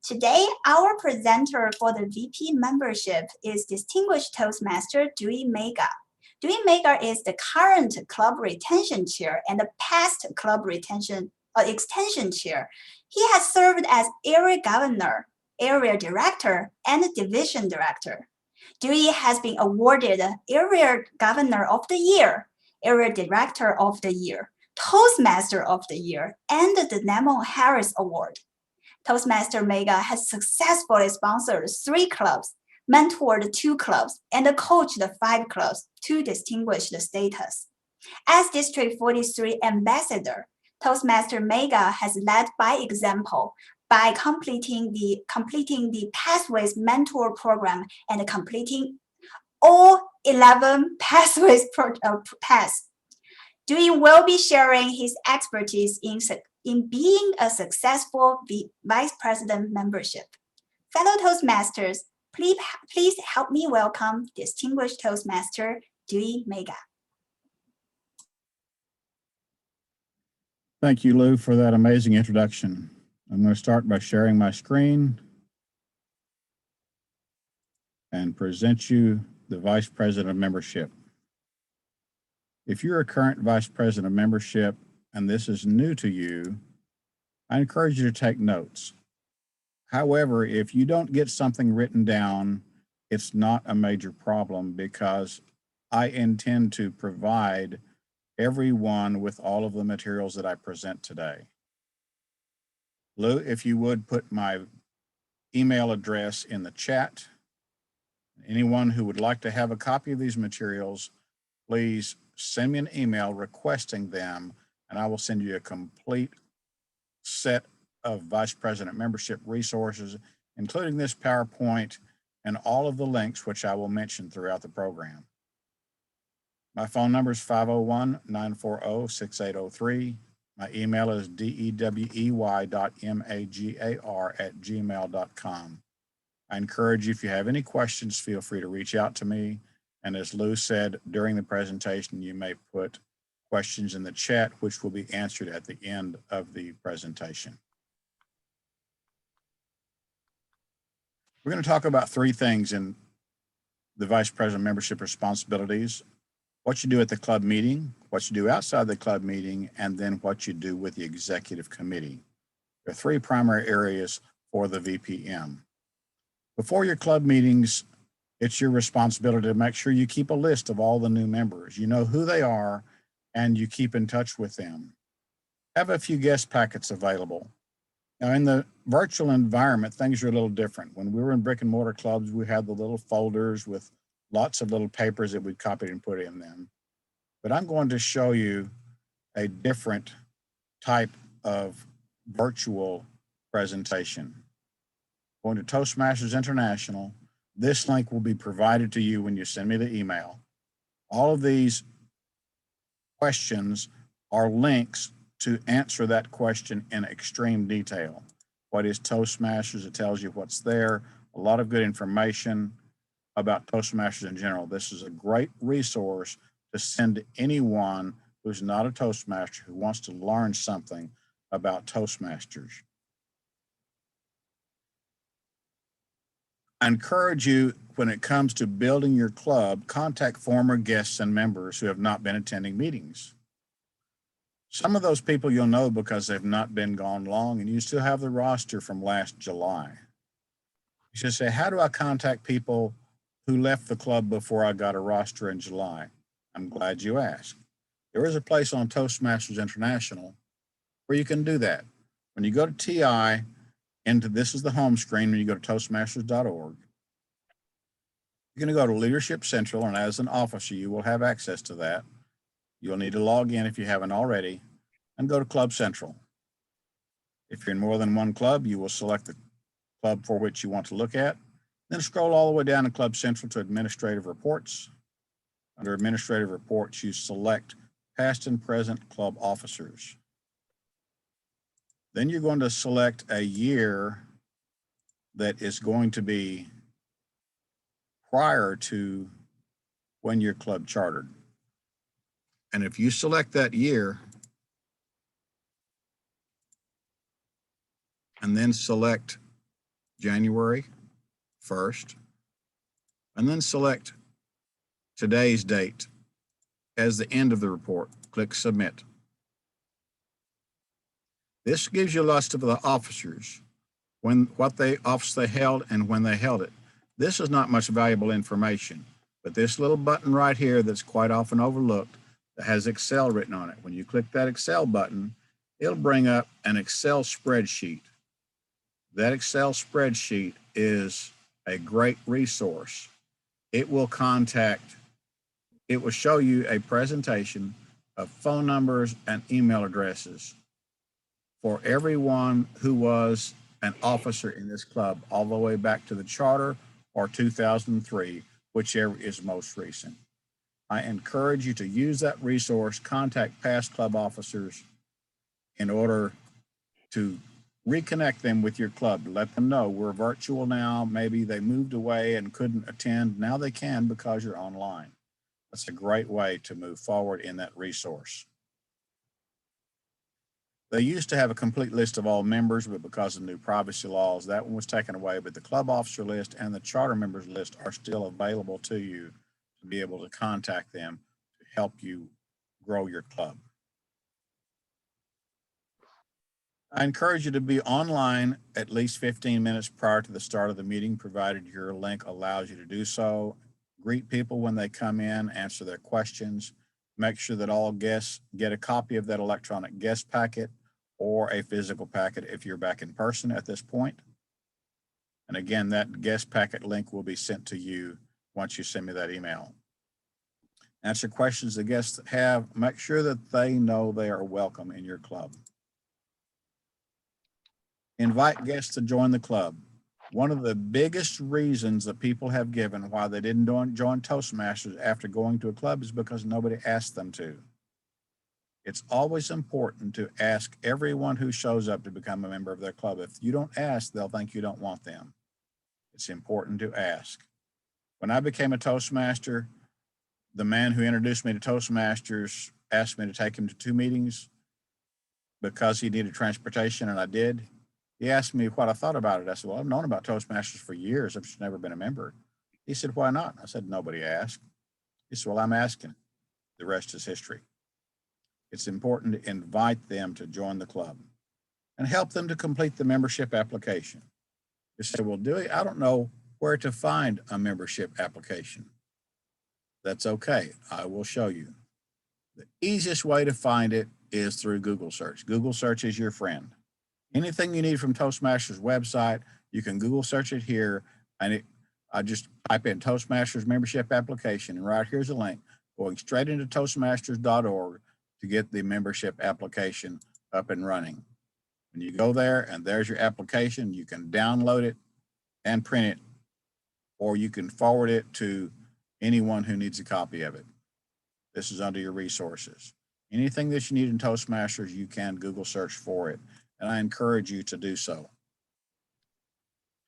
Today, our presenter for the VP membership is Distinguished Toastmaster Dewey Mega. Dewey Mega is the current club retention chair and the past club retention extension chair. He has served as area governor, area director, and division director. Dewey has been awarded Area Governor of the Year, Area Director of the Year, Toastmaster of the Year, and the Nemo Harris Award. Toastmaster Mega has successfully sponsored 3 clubs, mentored 2 clubs, and coached 5 clubs to distinguish the status. As District 43 ambassador, Toastmaster Mega has led by example by completing the Pathways Mentor Program and completing all 11 Pathways paths. Dewey will be sharing his expertise in being a successful Vice President membership. Fellow Toastmasters, please help me welcome Distinguished Toastmaster Dewey Mega. Thank you, Lou, for that amazing introduction. I'm going to start by sharing my screen and present you the Vice President of Membership. If you're a current Vice President of Membership and this is new to you, I encourage you to take notes. However, if you don't get something written down, it's not a major problem because I intend to provide everyone with all of the materials that I present today. Lou, if you would put my email address in the chat. Anyone who would like to have a copy of these materials, please send me an email requesting them, and I will send you a complete set of Vice President membership resources, including this PowerPoint and all of the links which I will mention throughout the program. My phone number is 501-940-6803. My email is dewey.magar@gmail.com. I encourage you, if you have any questions, feel free to reach out to me. And as Lou said, during the presentation, you may put questions in the chat, which will be answered at the end of the presentation. We're going to talk about 3 things in the Vice President membership responsibilities: what you do at the club meeting, what you do outside the club meeting, and then what you do with the executive committee. There are 3 primary areas for the VPM. Before your club meetings, it's your responsibility to make sure you keep a list of all the new members. You know who they are, and you keep in touch with them. Have a few guest packets available. Now, in the virtual environment, things are a little different. When we were in brick and mortar clubs, we had the little folders with lots of little papers that we copied and put in them. But I'm going to show you a different type of virtual presentation. Going to Toastmasters International. This link will be provided to you when you send me the email. All of these questions are links to answer that question in extreme detail. What is Toastmasters? It tells you what's there. A lot of good information about Toastmasters in general. This is a great resource to send to anyone who's not a Toastmaster who wants to learn something about Toastmasters. I encourage you, when it comes to building your club, contact former guests and members who have not been attending meetings. Some of those people you'll know because they've not been gone long, and you still have the roster from last July. You should say, how do I contact people who left the club before I got a roster in July? I'm glad you asked. There is a place on Toastmasters International where you can do that. When you go to TI, this is the home screen when you go to toastmasters.org. You're going to go to Leadership Central, and as an officer, you will have access to that. You'll need to log in if you haven't already, and go to Club Central. If you're in more than one club, you will select the club for which you want to look at. Then scroll all the way down to Club Central to Administrative Reports. Under Administrative Reports, you select Past and Present Club Officers. Then you're going to select a year that is going to be prior to when your club chartered. And if you select that year and then select January 1st, and then select today's date as the end of the report. Click Submit. This gives you a list of the officers, what office they held and when they held it. This is not much valuable information, but this little button right here that's quite often overlooked that has Excel written on it. When you click that Excel button, it'll bring up an Excel spreadsheet. That Excel spreadsheet is a great resource. It will show you a presentation of phone numbers and email addresses for everyone who was an officer in this club, all the way back to the charter or 2003, whichever is most recent. I encourage you to use that resource, contact past club officers in order to reconnect them with your club. Let them know we're virtual now. Maybe they moved away and couldn't attend. Now they can because you're online. That's a great way to move forward in that resource. They used to have a complete list of all members, but because of new privacy laws, that one was taken away. But the club officer list and the charter members list are still available to you to be able to contact them to help you grow your club. I encourage you to be online at least 15 minutes prior to the start of the meeting, provided your link allows you to do so. Greet people when they come in, answer their questions. Make sure that all guests get a copy of that electronic guest packet or a physical packet if you're back in person at this point. And again, that guest packet link will be sent to you once you send me that email. Answer questions the guests have. Make sure that they know they are welcome in your club. Invite guests to join the club. One of the biggest reasons that people have given why they didn't join Toastmasters after going to a club is because nobody asked them to. It's always important to ask everyone who shows up to become a member of their club. If you don't ask, they'll think you don't want them. It's important to ask. When I became a Toastmaster, the man who introduced me to Toastmasters asked me to take him to 2 meetings because he needed transportation, and I did. He asked me what I thought about it. I said, well, I've known about Toastmasters for years. I've just never been a member. He said, why not? I said, nobody asked. He said, well, I'm asking. The rest is history. It's important to invite them to join the club and help them to complete the membership application. You say, well, Dewey, I don't know where to find a membership application. That's okay. I will show you. The easiest way to find it is through Google search. Google search is your friend. Anything you need from Toastmasters website, you can Google search it here, and I just type in Toastmasters membership application, and right here's a link going straight into toastmasters.org to get the membership application up and running. When you go there and there's your application, you can download it and print it, or you can forward it to anyone who needs a copy of it. This is under your resources. Anything that you need in Toastmasters, you can Google search for it, and I encourage you to do so.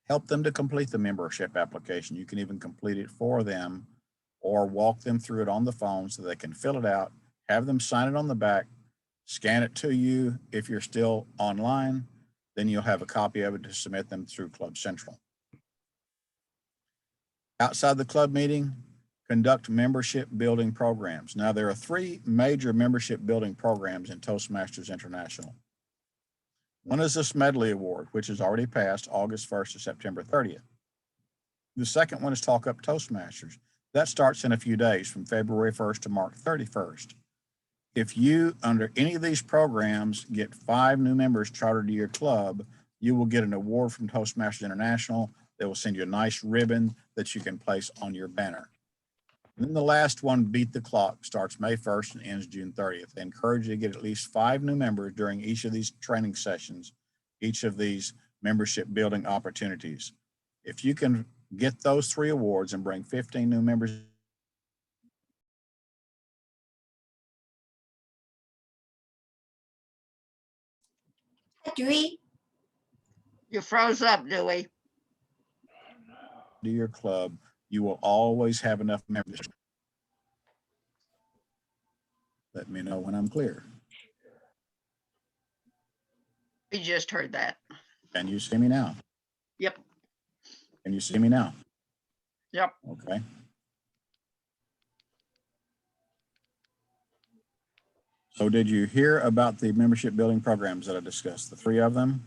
Help them to complete the membership application. You can even complete it for them or walk them through it on the phone so they can fill it out, have them sign it on the back, scan it to you. If you're still online, then you'll have a copy of it to submit them through Club Central. Outside the club meeting, conduct membership building programs. Now, there are 3 major membership building programs in Toastmasters International. One is the Smedley Award, which has already passed August 1st to September 30th. The second one is Talk Up Toastmasters. That starts in a few days from February 1st to March 31st. If you, under any of these programs, get 5 new members chartered to your club, you will get an award from Toastmasters International. They will send you a nice ribbon that you can place on your banner. And then the last one, Beat the Clock, starts May 1st and ends June 30th. I encourage you to get at least 5 new members during each of these training sessions, each of these membership building opportunities. If you can get those 3 awards and bring 15 new members. Dewey, You froze up, Dewey. To your club, you will always have enough members. Let me know when I'm clear. We just heard that. Can you see me now? Yep, Can you see me now? Yep. Okay. So did you hear about the membership building programs that I discussed, the 3 of them?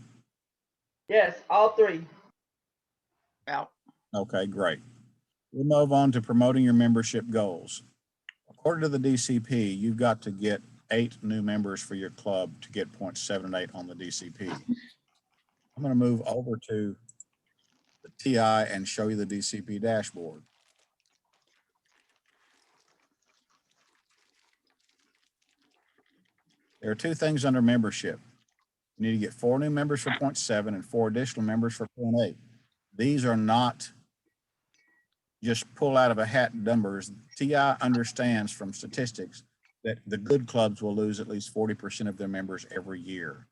Yes, all 3. Yep. Okay, great. We'll move on to promoting your membership goals. According to the DCP, you've got to get 8 new members for your club to get 0.78 on the DCP. I'm going to move over to the TI and show you the DCP dashboard. There are 2 things under membership. You need to get 4 new members for 0.7 and 4 additional members for 0.8. These are not just pull out of a hat numbers. TI understands from statistics that the good clubs will lose at least 40% of their members every year.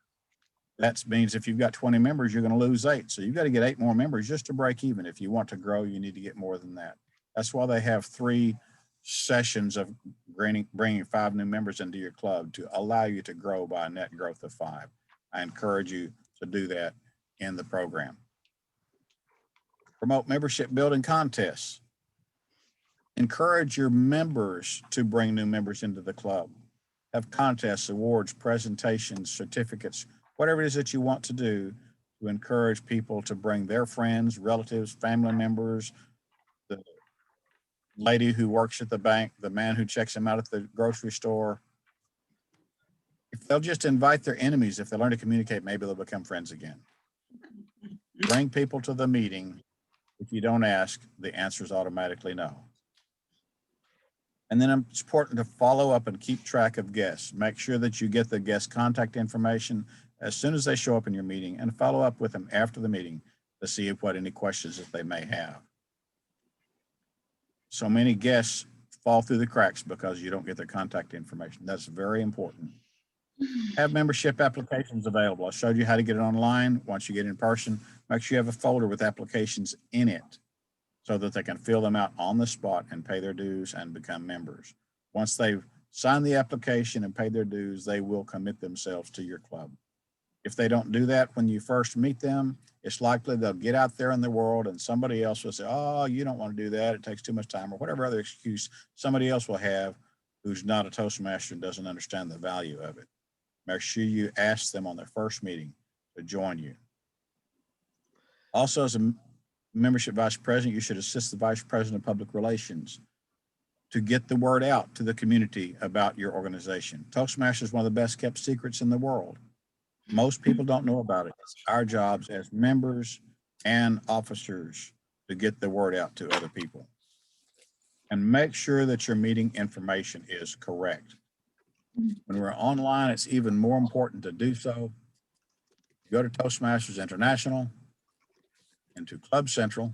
That means if you've got 20 members, you're going to lose 8. So you've got to get 8 more members just to break even. If you want to grow, you need to get more than that. That's why they have 3 sessions of bringing 5 new members into your club to allow you to grow by a net growth of 5. I encourage you to do that in the program. Promote membership building contests. Encourage your members to bring new members into the club. Have contests, awards, presentations, certificates, whatever it is that you want to do to encourage people to bring their friends, relatives, family members, the lady who works at the bank, the man who checks them out at the grocery store. If they'll just invite their enemies, if they learn to communicate, maybe they'll become friends again. Bring people to the meeting. If you don't ask, the answer is automatically no. And then it's important to follow up and keep track of guests. Make sure that you get the guest contact information as soon as they show up in your meeting and follow up with them after the meeting to see what any questions that they may have. So many guests fall through the cracks because you don't get their contact information. That's very important. Have membership applications available. I showed you how to get it online. Once you get in person, make sure you have a folder with applications in it so that they can fill them out on the spot and pay their dues and become members. Once they've signed the application and paid their dues, they will commit themselves to your club. If they don't do that when you first meet them, it's likely they'll get out there in the world and somebody else will say, oh, you don't want to do that. It takes too much time, or whatever other excuse somebody else will have who's not a Toastmaster and doesn't understand the value of it. Make sure you ask them on their first meeting to join you. Also, as a membership vice president, you should assist the vice president of public relations to get the word out to the community about your organization. Toastmasters is one of the best kept secrets in the world. Most people don't know about it. It's our jobs as members and officers to get the word out to other people. And make sure that your meeting information is correct. When we're online, it's even more important to do so. Go to Toastmasters International, into Club Central.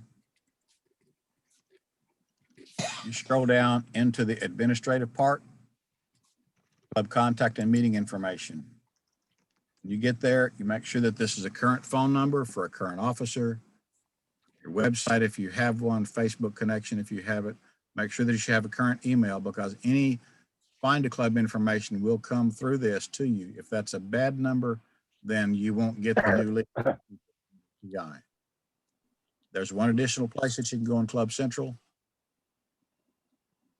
You scroll down into the administrative part, club contact and meeting information. When you get there, you make sure that this is a current phone number for a current officer, your website if you have one, Facebook connection if you have it. Make sure that you should have a current email, because any find a club information will come through this to you. If that's a bad number, then you won't get the new list guy. There's one additional place that you can go in Club Central,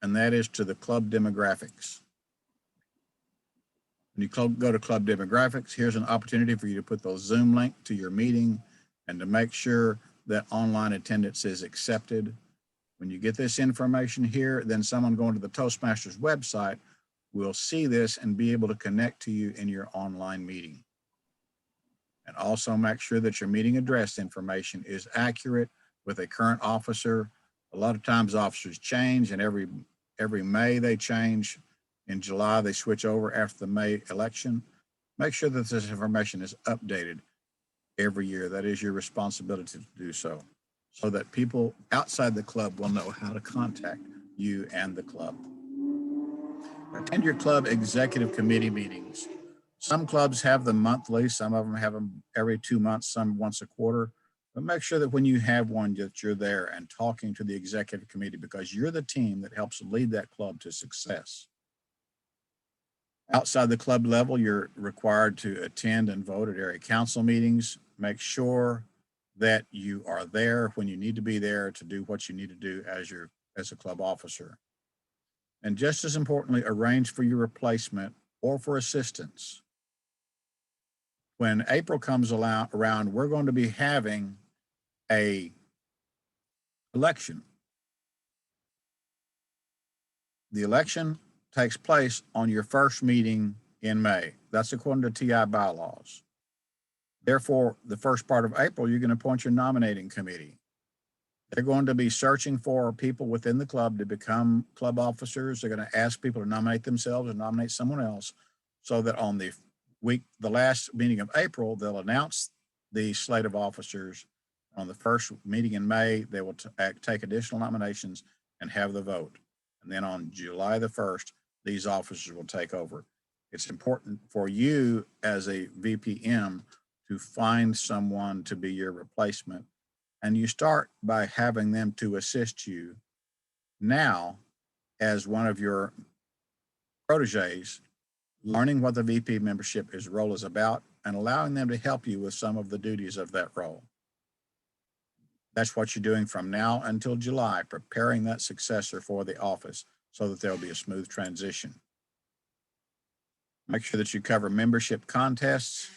and that is to the club demographics. When you go to club demographics, here's an opportunity for you to put those Zoom link to your meeting and to make sure that online attendance is accepted. When you get this information here, then someone going to the Toastmasters website will see this and be able to connect to you in your online meeting. And also make sure that your meeting address information is accurate with a current officer. A lot of times officers change, and every May they change. In July, they switch over after the May election. Make sure that this information is updated every year. That is your responsibility to do so that people outside the club will know how to contact you and the club. Attend your club executive committee meetings. Some clubs have them monthly, some of them have them every 2 months, some once a quarter. But make sure that when you have one, that you're there and talking to the executive committee, because you're the team that helps lead that club to success. Outside the club level, you're required to attend and vote at area council meetings. Make sure that you are there when you need to be there to do what you need to do as a club officer. And just as importantly, arrange for your replacement or for assistance. When April comes around, we're going to be having a election. The election takes place on your first meeting in May. That's according to TI bylaws. Therefore, the first part of April, you're going to appoint your nominating committee. They're going to be searching for people within the club to become club officers. They're going to ask people to nominate themselves or nominate someone else, so that on the last meeting of April, they'll announce the slate of officers. On the first meeting in May, they will take additional nominations and have the vote. And then on July the 1st, these officers will take over. It's important for you as a VPM to find someone to be your replacement. And you start by having them to assist you now as one of your proteges, learning what the VP membership role is about and allowing them to help you with some of the duties of that role. That's what you're doing from now until July, preparing that successor for the office so that there'll be a smooth transition. Make sure that you cover membership contests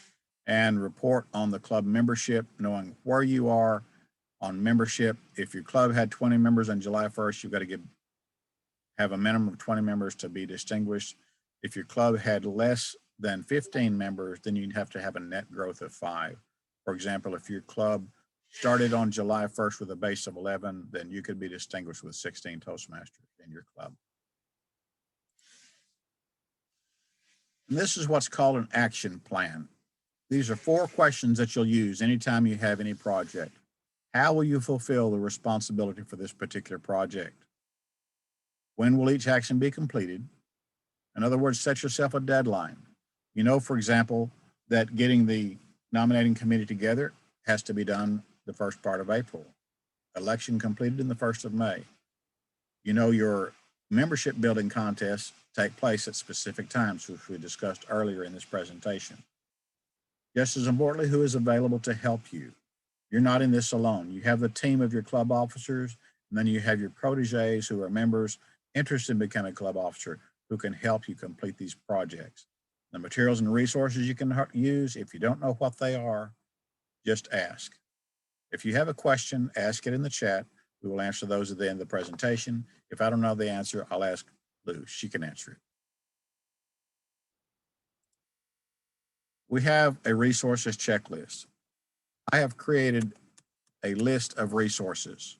and report on the club membership, knowing where you are on membership. If your club had 20 members on July 1st, you've got to have a minimum of 20 members to be distinguished. If your club had less than 15 members, then you'd have to have a net growth of 5. For example, if your club started on July 1st with a base of 11, then you could be distinguished with 16 Toastmasters in your club. And this is what's called an action plan. These are 4 questions that you'll use anytime you have any project. How will you fulfill the responsibility for this particular project? When will each action be completed? In other words, set yourself a deadline. You know, for example, that getting the nominating committee together has to be done the first part of April. Election completed in the 1st of May. You know, your membership building contests take place at specific times, which we discussed earlier in this presentation. Just as importantly, who is available to help you? You're not in this alone. You have the team of your club officers, and then you have your proteges who are members interested in becoming a club officer who can help you complete these projects. The materials and resources you can use, if you don't know what they are, just ask. If you have a question, ask it in the chat. We will answer those at the end of the presentation. If I don't know the answer, I'll ask Lou. She can answer it. We have a resources checklist. I have created a list of resources.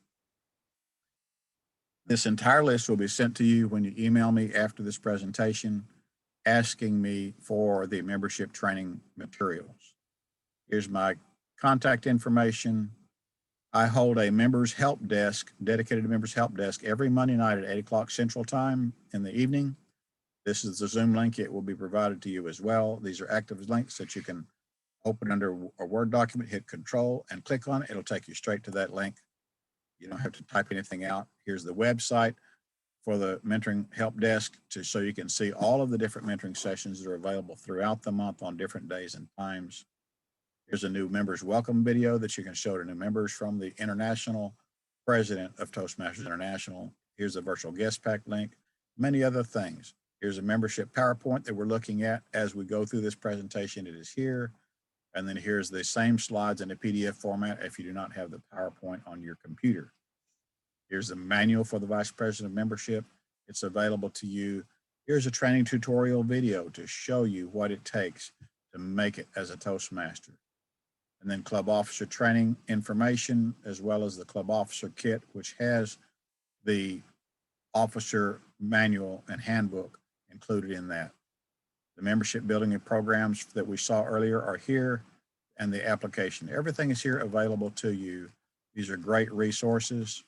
This entire list will be sent to you when you email me after this presentation, asking me for the membership training materials. Here's my contact information. I hold a members help desk, dedicated members help desk every Monday night at 8 o'clock Central Time in the evening. This is the Zoom link. It will be provided to you as well. These are active links that you can open under a Word document, hit Control and click on it. It'll take you straight to that link. You don't have to type anything out. Here's the website for the mentoring help desk so you can see all of the different mentoring sessions that are available throughout the month on different days and times. Here's a new members welcome video that you can show to new members from the international president of Toastmasters International. Here's a virtual guest pack link, many other things. Here's a membership PowerPoint that we're looking at as we go through this presentation. It is here. And then here's the same slides in a PDF format if you do not have the PowerPoint on your computer. Here's the manual for the Vice President of Membership. It's available to you. Here's a training tutorial video to show you what it takes to make it as a Toastmaster. And then club officer training information, as well as the club officer kit, which has the officer manual and handbook included in that. The membership building and programs that we saw earlier are here, and the application. Everything is here available to you. These are great resources.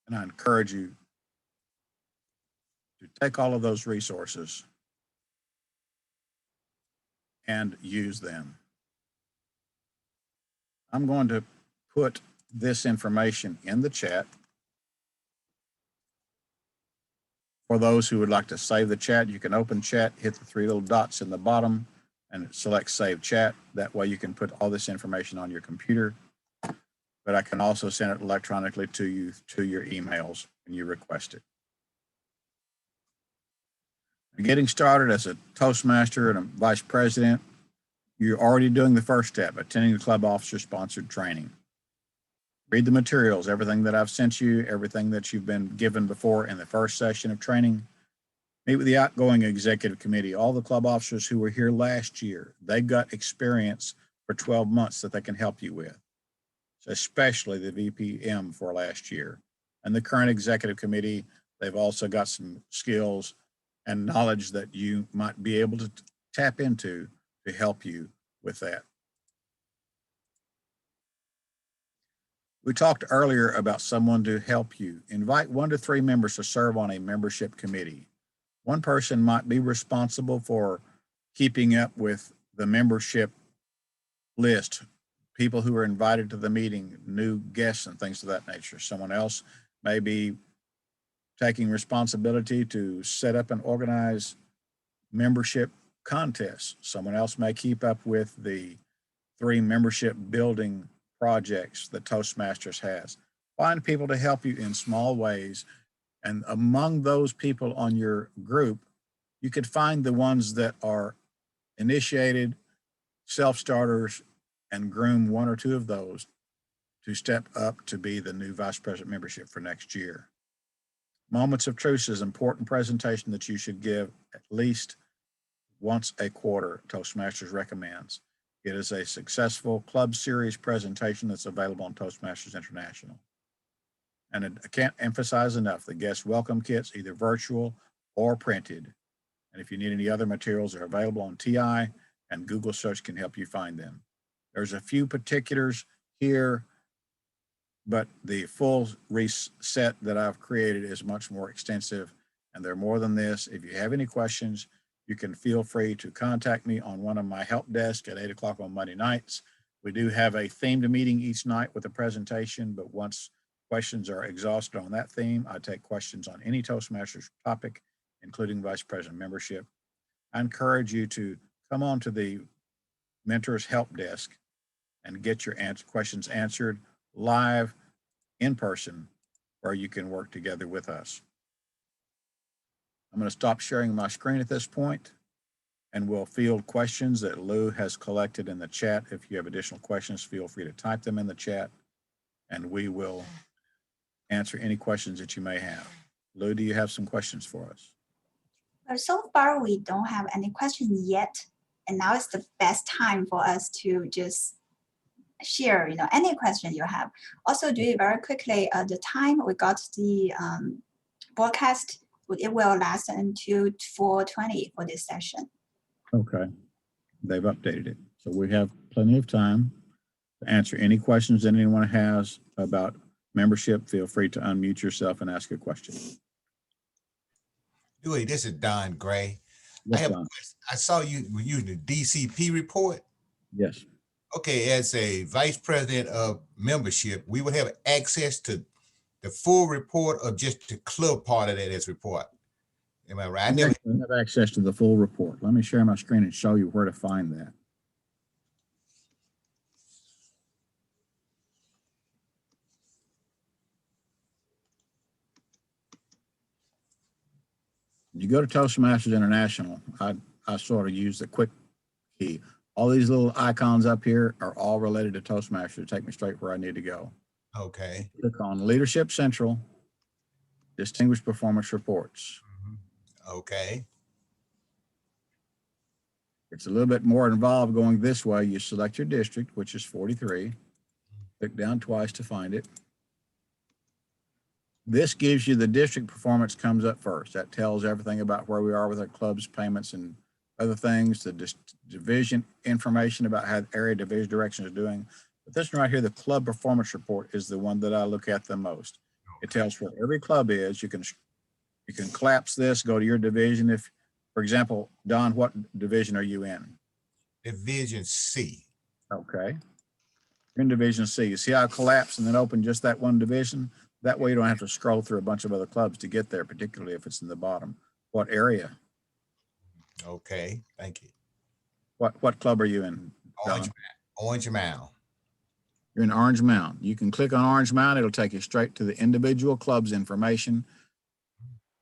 And I encourage you to take all of those resources and use them. I'm going to put this information in the chat. For those who would like to save the chat, you can open chat, hit the 3 little dots in the bottom, and select Save Chat. That way you can put all this information on your computer, but I can also send it electronically to you to your emails when you request it. Getting started as a Toastmaster and a Vice President, you're already doing the first step, attending the club officer sponsored training. Read the materials, everything that I've sent you, everything that you've been given before in the first session of training. Meet with the outgoing executive committee, all the club officers who were here last year. They've got experience for 12 months that they can help you with, especially the VPM for last year. And the current executive committee, they've also got some skills and knowledge that you might be able to tap into to help you with that. We talked earlier about someone to help you. Invite 1 to 3 members to serve on a membership committee. One person might be responsible for keeping up with the membership list, people who are invited to the meeting, new guests and things of that nature. Someone else may be taking responsibility to set up and organize membership contests. Someone else may keep up with the 3 membership building projects that Toastmasters has. Find people to help you in small ways. And among those people on your group, you could find the ones that are initiated, self-starters, and groom 1 or 2 of those to step up to be the new Vice President membership for next year. Moments of Truth is an important presentation that you should give at least once a quarter, Toastmasters recommends. It is a successful club series presentation that's available on Toastmasters International. And I can't emphasize enough, the guest welcome kits, either virtual or printed. And if you need any other materials, they're available on TI, and Google search can help you find them. There's a few particulars here, but the full set that I've created is much more extensive, and they're more than this. If you have any questions, you can feel free to contact me on one of my help desks at 8 o'clock on Monday nights. We do have a themed meeting each night with a presentation, but once questions are exhausted on that theme, I take questions on any Toastmasters topic, including Vice President membership. I encourage you to come on to the Mentors Help Desk and get your questions answered live in person, where you can work together with us. I'm going to stop sharing my screen at this point, and we'll field questions that Lou has collected in the chat. If you have additional questions, feel free to type them in the chat, and we will answer any questions that you may have. Lou, do you have some questions for us? So far, we don't have any questions yet. And now is the best time for us to just share, any question you have. Also, do it very quickly. The time we got the broadcast, it will last until 4:20 for this session. Okay, they've updated it. So we have plenty of time to answer any questions that anyone has about membership. Feel free to unmute yourself and ask a question. Dewey, this is Don Gray. Yes, Don. I saw you were using the DCP report. Yes. Okay, as a vice president of membership, we would have access to the full report or just the club part of that as report. Am I right? I never have access to the full report. Let me share my screen and show you where to find that. You go to Toastmasters International, I sort of use the quick key. All these little icons up here are all related to Toastmasters to take me straight where I need to go. Okay. Click on Leadership Central, Distinguished Performance Reports. Okay. It's a little bit more involved going this way. You select your district, which is 43. Click down twice to find it. This gives you the district performance comes up first. That tells everything about where we are with our clubs, payments, and other things. The division information about how the area division direction is doing. But this one right here, the club performance report, is the one that I look at the most. It tells where every club is. You can collapse this, go to your division. If, for example, Don, what division are you in? Division C. Okay. You're in Division C. You see how I collapse and then open just that one division? That way you don't have to scroll through a bunch of other clubs to get there, particularly if it's in the bottom. What area? Okay, thank you. What club are you in? Orange, Don? Orange Mound. You're in Orange Mound. You can click on Orange Mound. It'll take you straight to the individual club's information.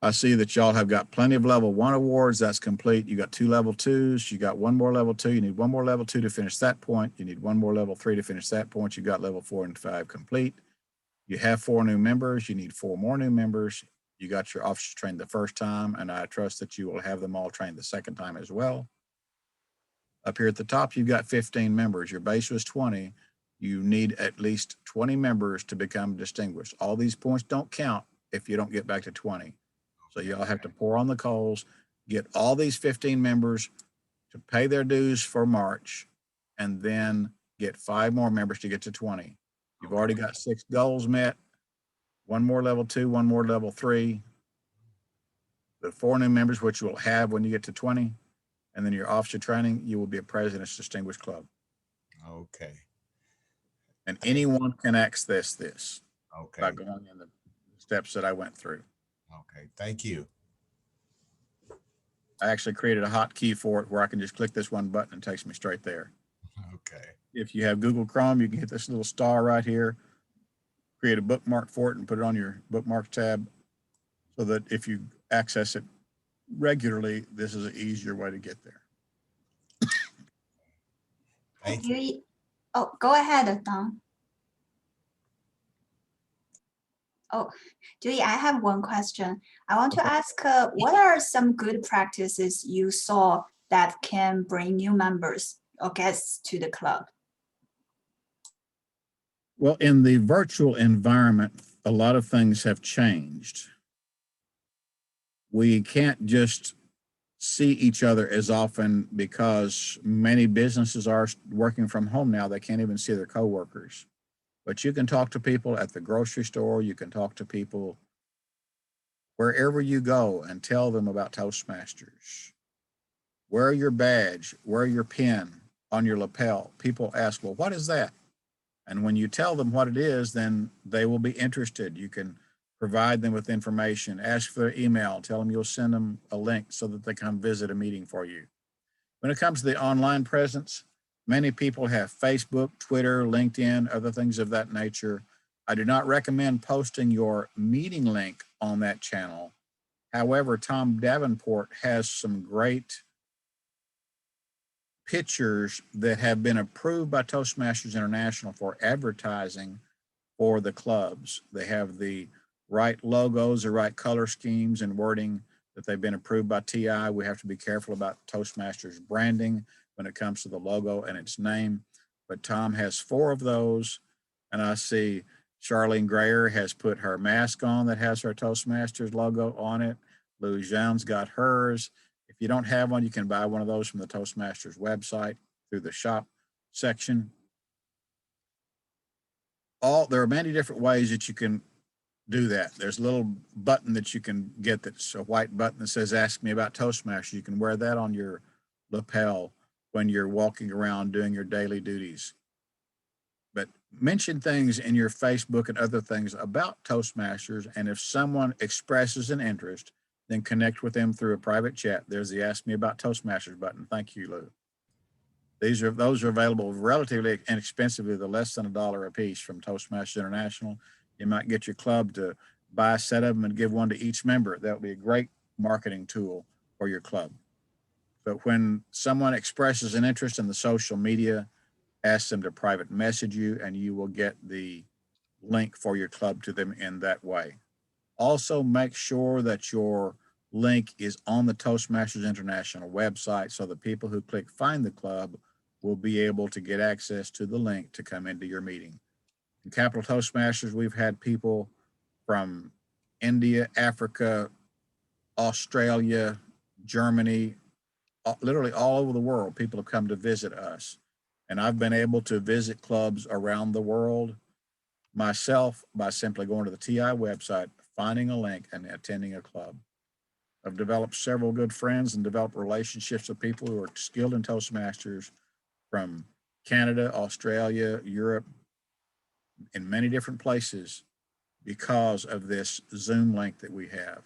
I see that y'all have got plenty of level 1 awards. That's complete. You got 2 level 2s. You got 1 more level 2. You need 1 more level 2 to finish that point. You need 1 more level 3 to finish that point. You got level 4 and 5 complete. You have 4 new members. You need 4 more new members. You got your officers trained the first time, and I trust that you will have them all trained the second time as well. Up here at the top, you've got 15 members. Your base was 20. You need at least 20 members to become distinguished. All these points don't count if you don't get back to 20. So y'all have to pour on the coals, get all these 15 members to pay their dues for March, and then get 5 more members to get to 20. You've already got 6 goals met, 1 more level 2, 1 more level 3, the 4 new members, which you will have when you get to 20, and then your officer training, you will be a President's Distinguished Club. Okay. And anyone can access this Okay. by going in the steps that I went through. Okay. Thank you. I actually created a hotkey for it where I can just click this one button and it takes me straight there. Okay. If you have Google Chrome, you can hit this little star right here, create a bookmark for it and put it on your bookmarks tab so that if you access it regularly, this is an easier way to get there. Thank you. Dewey, oh, go ahead, Don. Oh, Dewey, I have one question. I want to ask, what are some good practices you saw that can bring new members or guests to the club? Well, in the virtual environment, a lot of things have changed. We can't just see each other as often because many businesses are working from home now. They can't even see their coworkers. But you can talk to people at the grocery store. You can talk to people wherever you go and tell them about Toastmasters. Wear your badge, wear your pin on your lapel. People ask, well, what is that? And when you tell them what it is, then they will be interested. You can provide them with information, ask for their email, tell them you'll send them a link so that they come visit a meeting for you. When it comes to the online presence, many people have Facebook, Twitter, LinkedIn, other things of that nature. I do not recommend posting your meeting link on that channel. However, Tom Davenport has some great pictures that have been approved by Toastmasters International for advertising for the clubs. They have the right logos, the right color schemes and wording that they've been approved by TI. We have to be careful about Toastmasters branding when it comes to the logo and its name. But Tom has 4 of those. And I see Charlene Grayer has put her mask on that has her Toastmasters logo on it. Lou Jean's got hers. If you don't have one, you can buy one of those from the Toastmasters website through the shop section. There are many different ways that you can do that. There's a little button that you can get that's a white button that says, ask me about Toastmasters. You can wear that on your lapel when you're walking around doing your daily duties. But mention things in your Facebook and other things about Toastmasters. And if someone expresses an interest, then connect with them through a private chat. There's the Ask Me About Toastmasters button. Thank you, Lou. Those are available relatively inexpensively, they're less than $1 a piece from Toastmasters International. You might get your club to buy a set of them and give one to each member. That would be a great marketing tool for your club. But when someone expresses an interest in the social media, ask them to private message you and you will get the link for your club to them in that way. Also, make sure that your link is on the Toastmasters International website so that people who click Find the Club will be able to get access to the link to come into your meeting. In Capital Toastmasters, we've had people from India, Africa, Australia, Germany, literally all over the world. People have come to visit us. And I've been able to visit clubs around the world myself by simply going to the TI website, finding a link and attending a club. I've developed several good friends and developed relationships with people who are skilled in Toastmasters from Canada, Australia, Europe, in many different places because of this Zoom link that we have.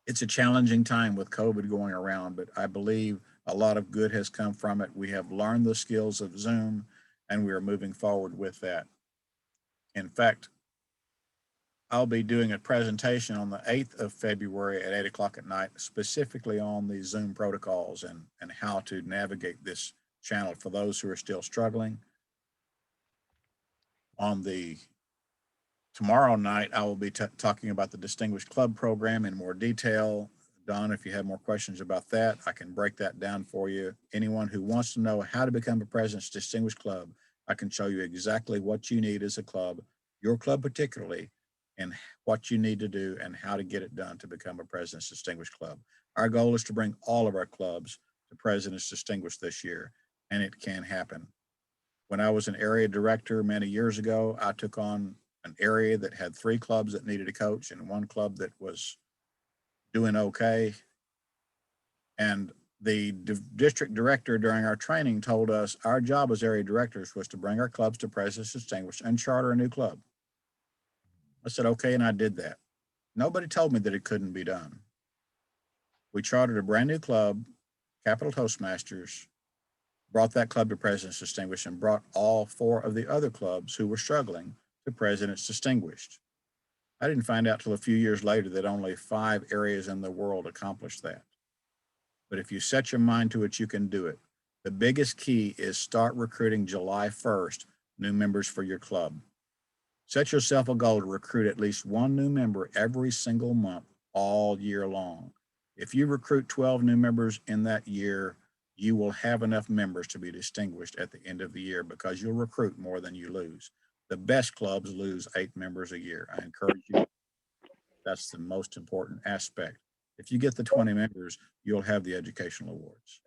It's a challenging time with COVID going around, but I believe A lot of good has come from it. We have learned the skills of Zoom, and we are moving forward with that. In fact, I'll be doing a presentation on the 8th of February at 8 o'clock at night, specifically on the Zoom protocols and how to navigate this channel for those who are still struggling. On the tomorrow night, I will be talking about the Distinguished Club program in more detail. Don, if you have more questions about that, I can break that down for you. Anyone who wants to know how to become a President's Distinguished Club, I can show you exactly what you need as a club, your club particularly, and what you need to do and how to get it done to become a President's Distinguished Club. Our goal is to bring all of our clubs to President's Distinguished this year, and it can happen. When I was an area director many years ago, I took on an area that had 3 clubs that needed a coach and 1 club that was doing okay. And the district director during our training told us our job as area directors was to bring our clubs to President's Distinguished and charter a new club. I said, okay, and I did that. Nobody told me that it couldn't be done. We chartered a brand new club, Capital Toastmasters, brought that club to President's Distinguished, and brought all 4 of the other clubs who were struggling to President's Distinguished. I didn't find out till a few years later that only 5 areas in the world accomplished that. But if you set your mind to it, you can do it. The biggest key is start recruiting July 1st, new members for your club. Set yourself a goal to recruit at least 1 new member every single month, all year long. If you recruit 12 new members in that year, you will have enough members to be distinguished at the end of the year because you'll recruit more than you lose. The best clubs lose 8 members a year. I encourage you. That's the most important aspect. If you get the 20 members, you'll have the educational awards.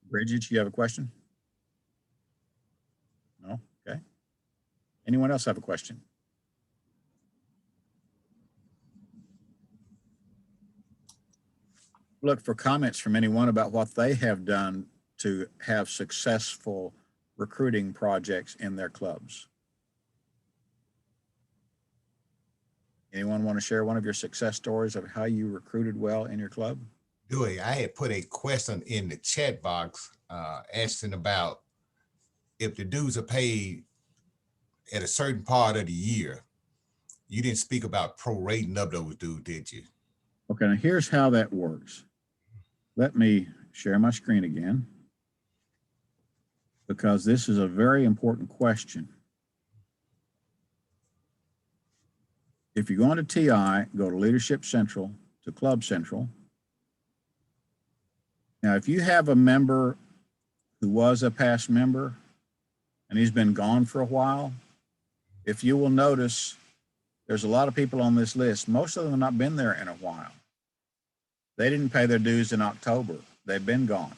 Bridget, you have a question? No? Okay. Anyone else have a question? Look for comments from anyone about what they have done to have successful recruiting projects in their clubs. Anyone want to share one of your success stories of how you recruited well in your club? Dewey, I had put a question in the chat box asking about if the dues are paid at a certain part of the year. You didn't speak about prorating up those dues, did you? Okay, now here's how that works. Let me share my screen again, because this is a very important question. If you're going to TI, go to Leadership Central, to Club Central. Now, if you have a member who was a past member and he's been gone for a while, if you will notice, there's a lot of people on this list. Most of them have not been there in a while. They didn't pay their dues in October. They've been gone.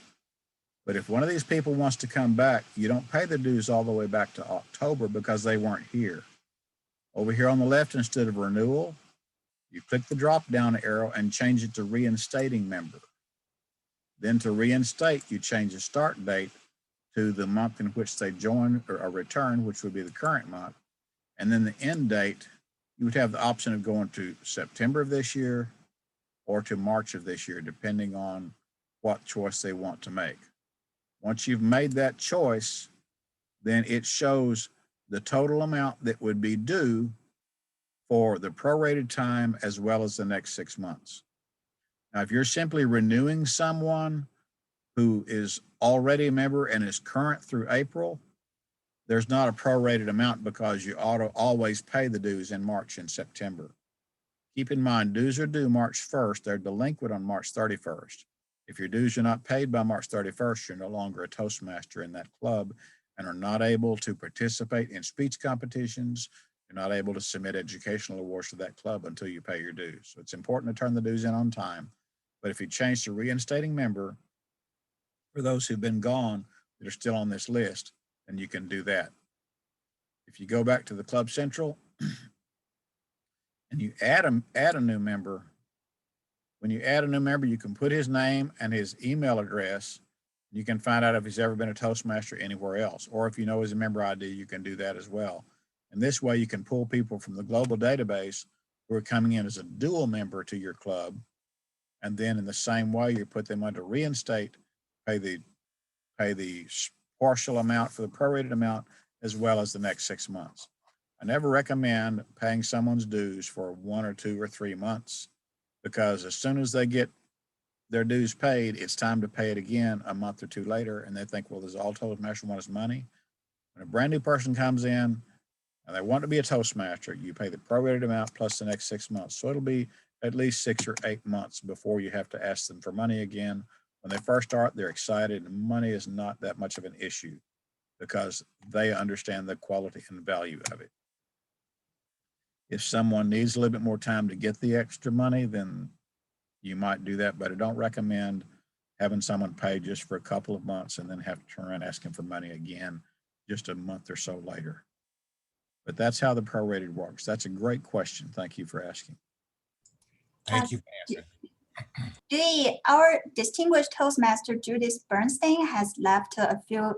But if one of these people wants to come back, you don't pay the dues all the way back to October because they weren't here. Over here on the left, instead of renewal, you click the drop down arrow and change it to reinstating member. Then to reinstate, you change the start date to the month in which they join or return, which would be the current month. And then the end date, you would have the option of going to September of this year or to March of this year, depending on what choice they want to make. Once you've made that choice, then it shows the total amount that would be due for the prorated time as well as the next 6 months. Now, if you're simply renewing someone who is already a member and is current through April, there's not a prorated amount because you always pay the dues in March and September. Keep in mind, dues are due March 1st. They're delinquent on March 31st. If your dues are not paid by March 31st, you're no longer a Toastmaster in that club and are not able to participate in speech competitions. You're not able to submit educational awards to that club until you pay your dues. So it's important to turn the dues in on time. But if you change to reinstating member, for those who've been gone that are still on this list, then you can do that. If you go back to the Club Central and you add a new member, when you add a new member, you can put his name and his email address. You can find out if he's ever been a Toastmaster anywhere else, or if you know his member ID, you can do that as well. And this way you can pull people from the global database who are coming in as a dual member to your club. And then in the same way, you put them under reinstate, pay the partial amount for the prorated amount, as well as the next 6 months. I never recommend paying someone's dues for 1 or 2 or 3 months, because as soon as they get their dues paid, it's time to pay it again a month or 2 later. And they think, well, this all Toastmaster want is money. When a brand new person comes in and they want to be a Toastmaster, you pay the prorated amount plus the next 6 months. So it'll be at least 6 or 8 months before you have to ask them for money again. When they first start, they're excited, and money is not that much of an issue because they understand the quality and value of it. If someone needs a little bit more time to get the extra money, then you might do that, but I don't recommend having someone pay just for a couple of months and then have to turn around asking for money again just a month or so later. But that's how the prorated works. That's a great question. Thank you for asking. Thank you for answering. Judy, our distinguished Toastmaster Judith Bernstein has left a few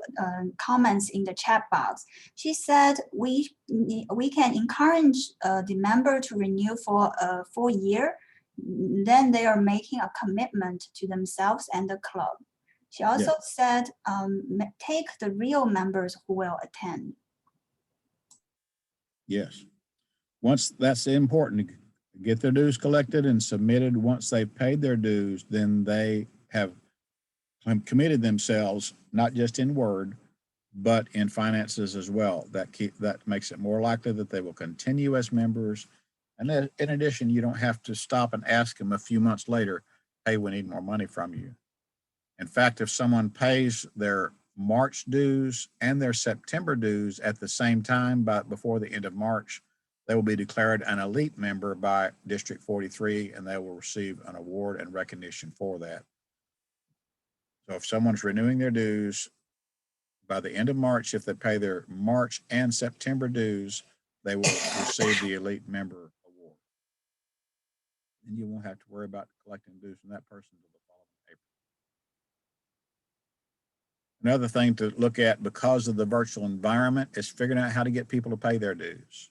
comments in the chat box. She said we can encourage the member to renew for a full year. Then they are making a commitment to themselves and the club. She also said take the real members who will attend. Yes. Once that's important, to get their dues collected and submitted. Once they've paid their dues, then they have committed themselves, not just in word, but in finances as well. That makes it more likely that they will continue as members. And then in addition, you don't have to stop and ask them a few months later, hey, we need more money from you. In fact, if someone pays their March dues and their September dues at the same time, before the end of March, they will be declared an elite member by District 43, and they will receive an award and recognition for that. So if someone's renewing their dues by the end of March, if they pay their March and September dues, they will receive the elite member award. And you won't have to worry about collecting dues from that person until the following April. Another thing to look at because of the virtual environment is figuring out how to get people to pay their dues.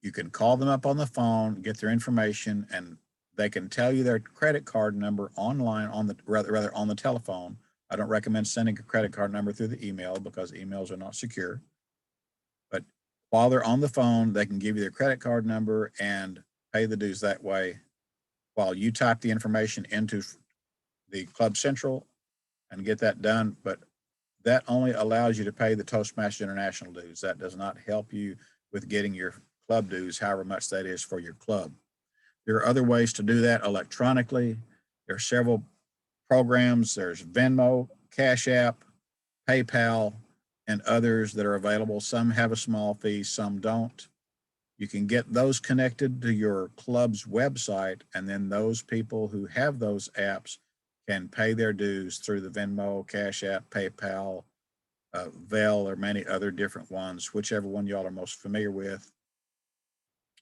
You can call them up on the phone, get their information, and they can tell you their credit card number online on the telephone. I don't recommend sending a credit card number through the email because emails are not secure. But while they're on the phone, they can give you their credit card number and pay the dues that way while you type the information into the Club Central and get that done. But that only allows you to pay the Toastmasters International dues. That does not help you with getting your club dues, however much that is for your club. There are other ways to do that electronically. There are several programs. There's Venmo, Cash App, PayPal, and others that are available. Some have a small fee, some don't. You can get those connected to your club's website, and then those people who have those apps can pay their dues through the Venmo, Cash App, PayPal, Zelle, or many other different ones, whichever one y'all are most familiar with.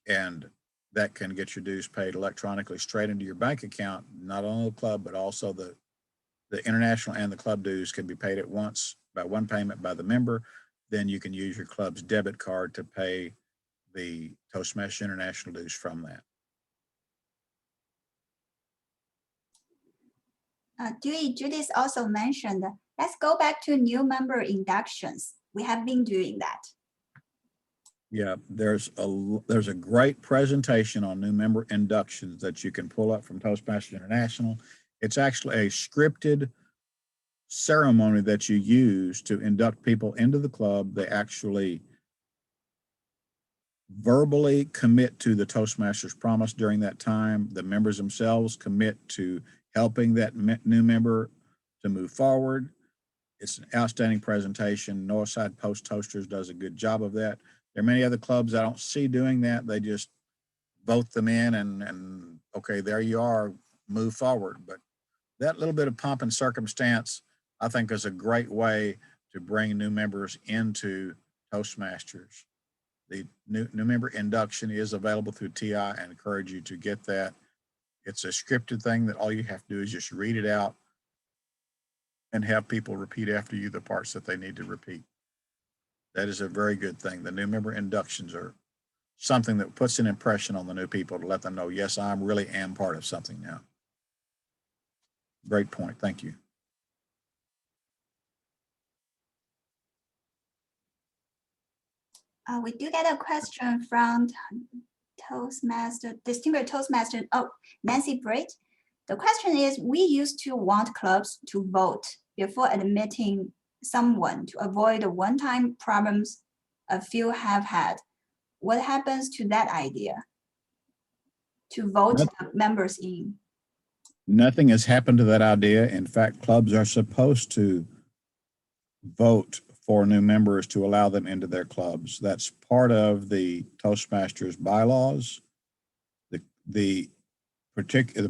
And that can get your dues paid electronically straight into your bank account. Not only the club, but also the international and the club dues can be paid at once by one payment by the member. Then you can use your club's debit card to pay the Toastmasters International dues from that. Dewey, Judith also mentioned, let's go back to new member inductions. We have been doing that. Yeah, there's a great presentation on new member inductions that you can pull up from Toastmasters International. It's actually a scripted ceremony that you use to induct people into the club. They actually verbally commit to the Toastmasters promise during that time. The members themselves commit to helping that new member to move forward. It's an outstanding presentation. Northside Post Toasters does a good job of that. There are many other clubs I don't see doing that. They just vote them in and okay, there you are, move forward. But that little bit of pomp and circumstance, I think, is a great way to bring new members into Toastmasters. The new member induction is available through TI. I encourage you to get that. It's a scripted thing that all you have to do is just read it out and have people repeat after you the parts that they need to repeat. That is a very good thing. The new member inductions are something that puts an impression on the new people to let them know, yes, I really am part of something now. Great point. Thank you. We do get a question from Toastmaster, distinguished Toastmaster, Nancy Britt. The question is, we used to want clubs to vote before admitting someone to avoid the one-time problems a few have had. What happens to that idea? To vote the members in? Nothing has happened to that idea. In fact, clubs are supposed to vote for new members to allow them into their clubs. That's part of the Toastmasters bylaws. The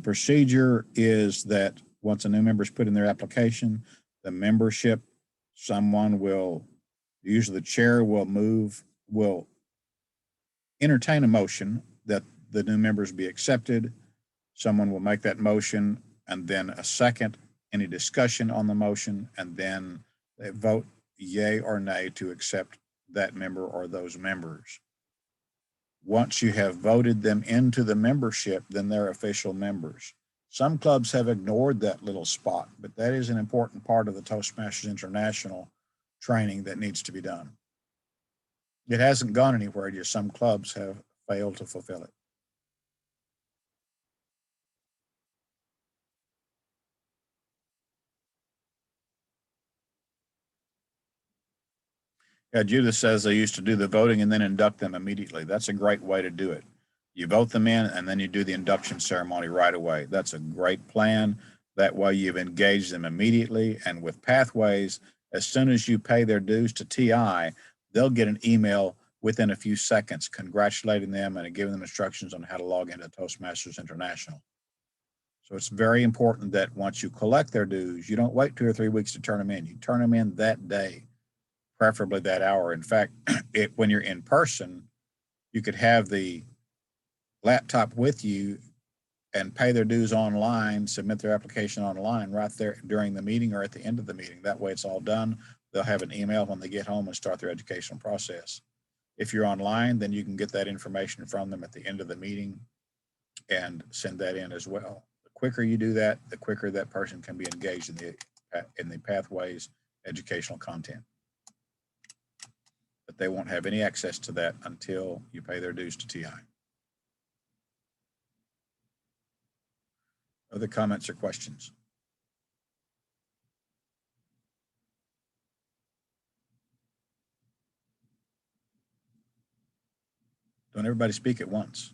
procedure is that once a new member is put in their application, the membership, someone will, usually the chair will entertain a motion that the new members be accepted. Someone will make that motion, and then a second, any discussion on the motion, and then they vote yay or nay to accept that member or those members. Once you have voted them into the membership, then they're official members. Some clubs have ignored that little spot, but that is an important part of the Toastmasters International training that needs to be done. It hasn't gone anywhere, just some clubs have failed to fulfill it. Yeah, Judith says they used to do the voting and then induct them immediately. That's a great way to do it. You vote them in and then you do the induction ceremony right away. That's a great plan. That way you've engaged them immediately. And with Pathways, as soon as you pay their dues to TI, they'll get an email within a few seconds congratulating them and giving them instructions on how to log into Toastmasters International. So it's very important that once you collect their dues, you don't wait 2 or 3 weeks to turn them in. You turn them in that day, preferably that hour. In fact, when you're in person, you could have the laptop with you and pay their dues online, submit their application online right there during the meeting or at the end of the meeting. That way it's all done. They'll have an email when they get home and start their educational process. If you're online, then you can get that information from them at the end of the meeting and send that in as well. The quicker you do that, the quicker that person can be engaged in the Pathways educational content. But they won't have any access to that until you pay their dues to TI. Other comments or questions? Don't everybody speak at once.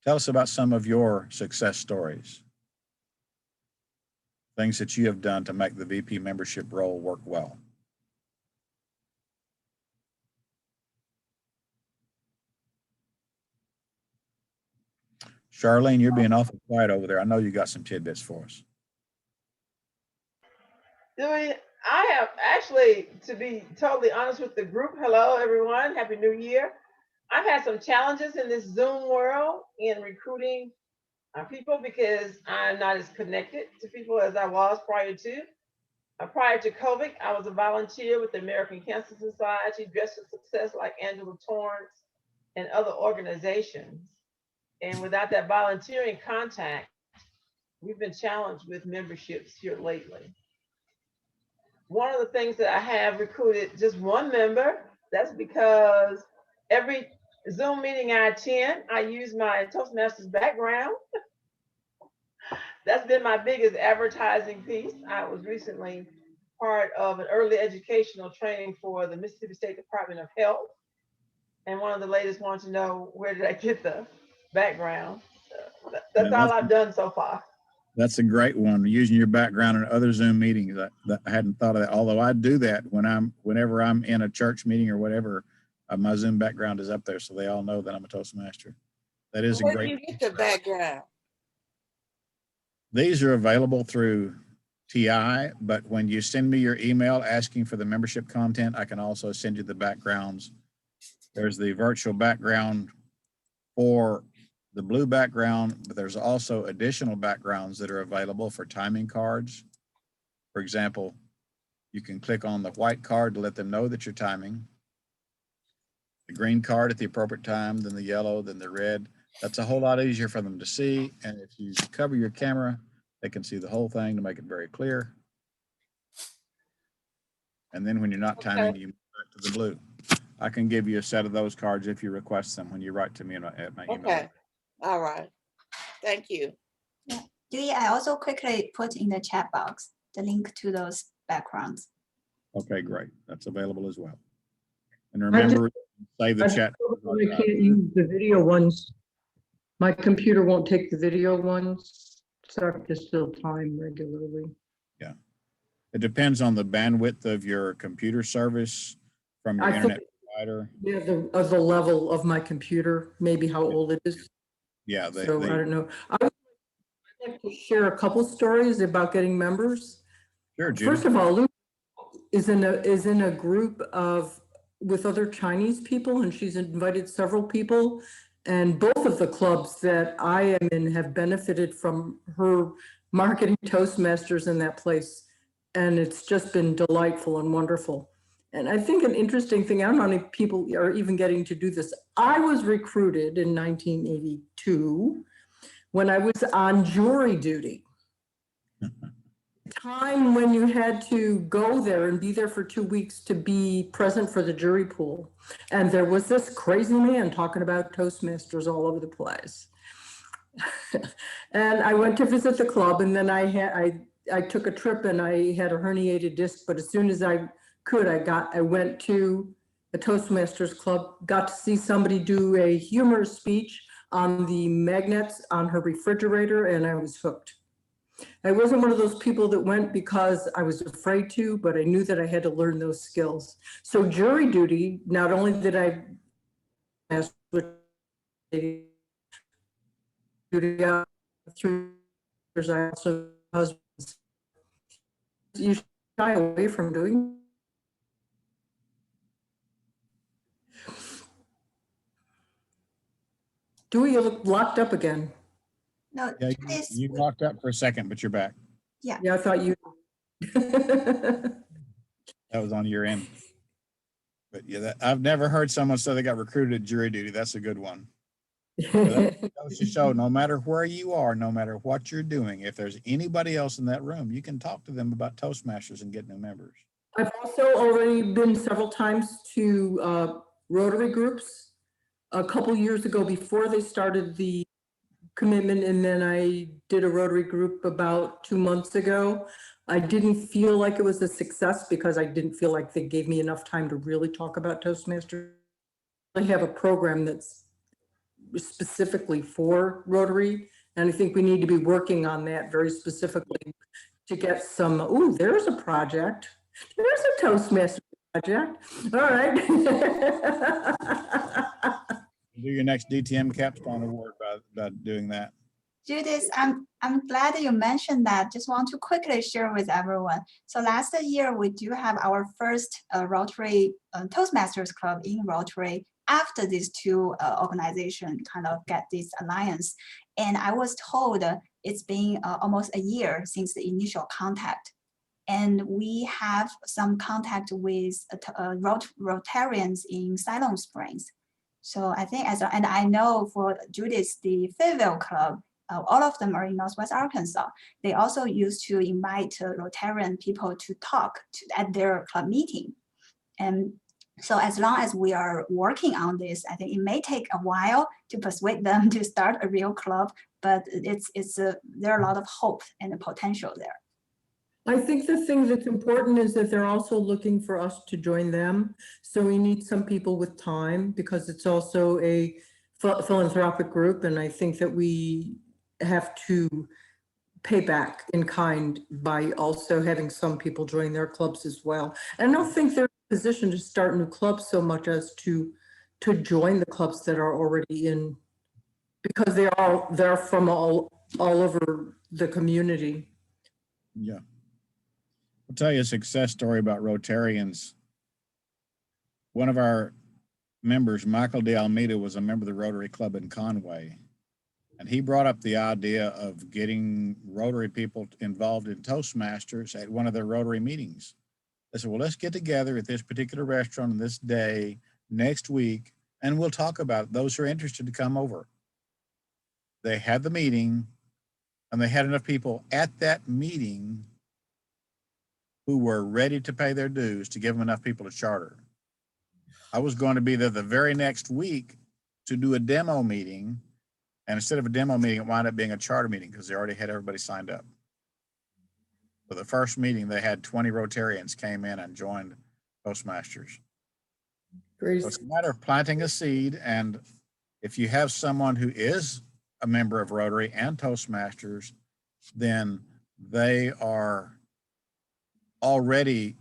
Tell us about some of your success stories. Things that you have done to make the VP membership role work well. Charlene, you're being awful quiet over there. I know you got some tidbits for us. I have actually, to be totally honest with the group, hello everyone, Happy New Year. I've had some challenges in this Zoom world in recruiting people because I'm not as connected to people as I was prior to. Prior to COVID, I was a volunteer with the American Cancer Society, Dress for Success, like Angela Torrance and other organizations. And without that volunteering contact, we've been challenged with memberships here lately. One of the things that I have recruited just one member, that's because every Zoom meeting I attend, I use my Toastmasters background. That's been my biggest advertising piece. I was recently part of an early educational training for the Mississippi State Department of Health. And one of the ladies wanted to know, where did I get the background? That's all I've done so far. That's a great one. Using your background in other Zoom meetings. I hadn't thought of that. Although I do that whenever I'm in a church meeting or whatever, my Zoom background is up there, so they all know that I'm a Toastmaster. That is a great. Where do you get the background? These are available through TI, but when you send me your email asking for the membership content, I can also send you the backgrounds. There's the virtual background for the blue background, but there's also additional backgrounds that are available for timing cards. For example, you can click on the white card to let them know that you're timing. the green card at the appropriate time, then the yellow, then the red. That's a whole lot easier for them to see. And if you cover your camera, they can see the whole thing to make it very clear. And then when you're not timing, you move back to the blue. I can give you a set of those cards if you request them when you write to me at my email. Okay, all right. Thank you. Dewey, I also quickly put in the chat box the link to those backgrounds. Okay, great. That's available as well. And remember, save the I chat. I can't use the video ones. My computer won't take the video ones, so I have to still time regularly. It depends on the bandwidth of your computer service from your I think- internet provider. Yeah, the level of my computer, maybe how old it is. Yeah, So I don't know. I would like to share a couple stories about getting members. sure, First Judy. of all, Luke is in a group with other Chinese people, and she's invited several people. And both of the clubs that I am in have benefited from her marketing Toastmasters in that place. And it's just been delightful and wonderful. And I think an interesting thing, I don't know how many people are even getting to do this. I was recruited in 1982 when I was on jury duty. Time when you had to go there and be there for 2 weeks to be present for the jury pool. And there was this crazy man talking about Toastmasters all over the place. And I went to visit the club, and then I took a trip and I had a herniated disc, but as soon as I could, I went to the Toastmasters club, got to see somebody do a humorous speech on the magnets on her refrigerator, and I was hooked. I wasn't one of those people that went because I was afraid to, but I knew that I had to learn those skills. So jury duty, not only did I duty out 3 years, I also husband. You shy away from doing. Dewey, you look locked up again. No, Yeah, this, you locked up for a second, but you're back. Yeah, I thought you. That was on your end. But yeah, I've never heard someone say they got recruited at jury duty. That's a good one. That goes to show, no matter where you are, no matter what you're doing, if there's anybody else in that room, you can talk to them about Toastmasters and get new members. I've also already been several times to Rotary groups. A couple years ago, before they started the commitment, and then I did a Rotary group about 2 months ago. I didn't feel like it was a success because I didn't feel like they gave me enough time to really talk about Toastmasters. I have a program that's specifically for Rotary, and I think we need to be working on that very specifically to get some, ooh, there's a project. There's a Toastmaster project. All right. Do your next DTM capstone award by doing that. Judith, I'm glad you mentioned that. Just want to quickly share with everyone. So last year, we do have our first Rotary Toastmasters Club in Rotary after these two organizations kind of get this alliance. And I was told it's been almost a year since the initial contact. And we have some contact with Rotarians in Siloam Springs. So I think, and I know for Judith, the Fayetteville Club, all of them are in Northwest Arkansas. They also used to invite Rotarian people to talk at their club meeting. And so as long as we are working on this, I think it may take a while to persuade them to start a real club, but there are a lot of hope and potential there. I think the thing that's important is that they're also looking for us to join them. So we need some people with time because it's also a philanthropic group. And I think that we have to pay back in kind by also having some people join their clubs as well. And I don't think they're in a position to start new clubs so much as to join the clubs that are already in, because they're from all over the community. Yeah. I'll tell you a success story about Rotarians. One of our members, Michael De Almeida, was a member of the Rotary Club in Conway. And he brought up the idea of getting Rotary people involved in Toastmasters at one of their Rotary meetings. They said, well, let's get together at this particular restaurant on this day next week and we'll talk about it. Those who are interested to come over. They had the meeting, and they had enough people at that meeting who were ready to pay their dues to give them enough people to charter. I was going to be there the very next week to do a demo meeting. And instead of a demo meeting, it wound up being a charter meeting because they already had everybody signed up. For the first meeting, they had 20 Rotarians came in and joined Toastmasters. Great. So it's a matter of planting a seed. And if you have someone who is a member of Rotary and Toastmasters, then they are already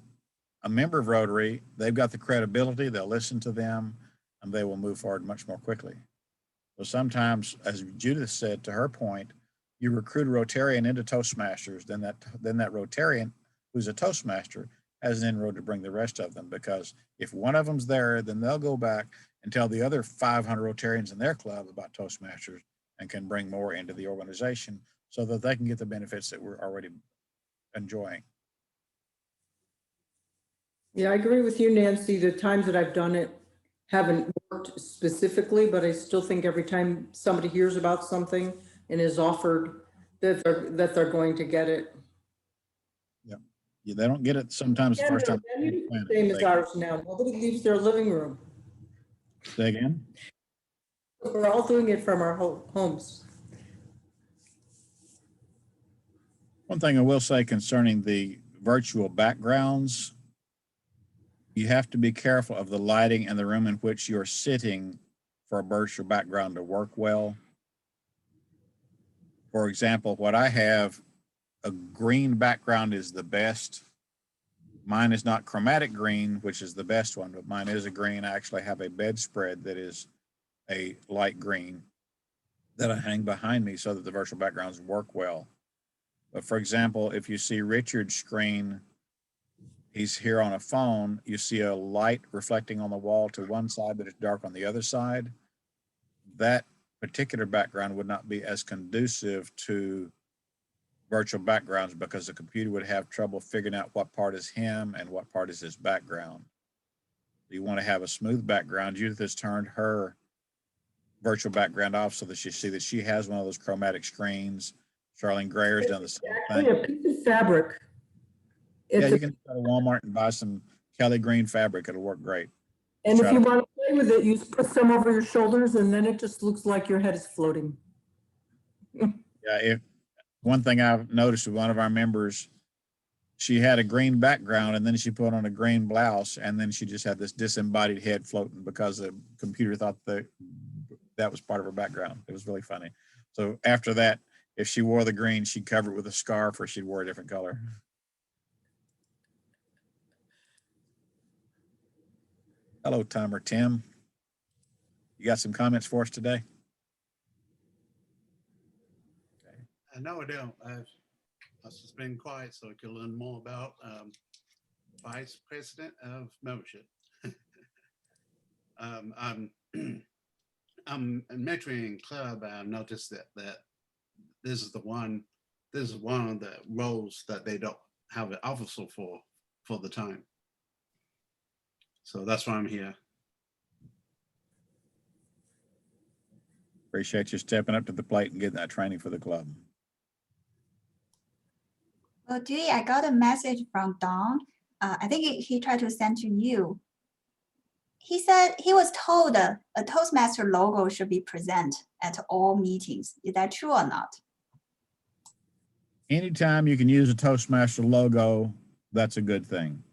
a member of Rotary. They've got the credibility, they'll listen to them, and they will move forward much more quickly. So sometimes, as Judith said, to her point, you recruit a Rotarian into Toastmasters, then that Rotarian who's a Toastmaster has an inroad to bring the rest of them, because if one of them's there, then they'll go back and tell the other 500 Rotarians in their club about Toastmasters and can bring more into the organization so that they can get the benefits that we're already enjoying. Yeah, I agree with you, Nancy. The times that I've done it haven't worked specifically, but I still think every time somebody hears about something and is offered that they're going to get it. Yeah, they don't get it sometimes the first time. Same as ours now. Nobody leaves their living room. Say again? We're all doing it from our homes. One thing I will say concerning the virtual backgrounds, you have to be careful of the lighting and the room in which you're sitting for a virtual background to work well. For example, what I have, a green background is the best. Mine is not chromatic green, which is the best one, but mine is a green. I actually have a bedspread that is a light green that I hang behind me so that the virtual backgrounds work well. But for example, if you see Richard's screen, he's here on a phone, you see a light reflecting on the wall to one side, but it's dark on the other side. That particular background would not be as conducive to virtual backgrounds because the computer would have trouble figuring out what part is him and what part is his background. You want to have a smooth background. Judith has turned her virtual background off so that you see that she has one of those chromatic screens. Charlene Grayer's done the same Actually, thing. a piece of fabric. Yeah, It's you can go to Walmart and buy some Kelly green fabric. It'll work great. and if try you to- want to play with it, you just put some over your shoulders and then it just looks like your head is floating. Yeah, one thing I've noticed with one of our members, she had a green background and then she put on a green blouse and then she just had this disembodied head floating because the computer thought that was part of her background. It was really funny. So after that, if she wore the green, she'd cover it with a scarf or she'd wear a different color. Hello, Timer Tim. You got some comments for us today? No, I don't. I've just been quiet so I can learn more about Vice President of Membership. I'm mentoring club. I've noticed that this is one of the roles that they don't have an officer for the time. So that's why I'm here. Appreciate you stepping up to the plate and getting that training for the club. Well, Dewey, I got a message from Don. I think he tried to send to you. He said he was told a Toastmaster logo should be present at all meetings. Is that true or not? Anytime you can use a Toastmaster logo, that's a good thing.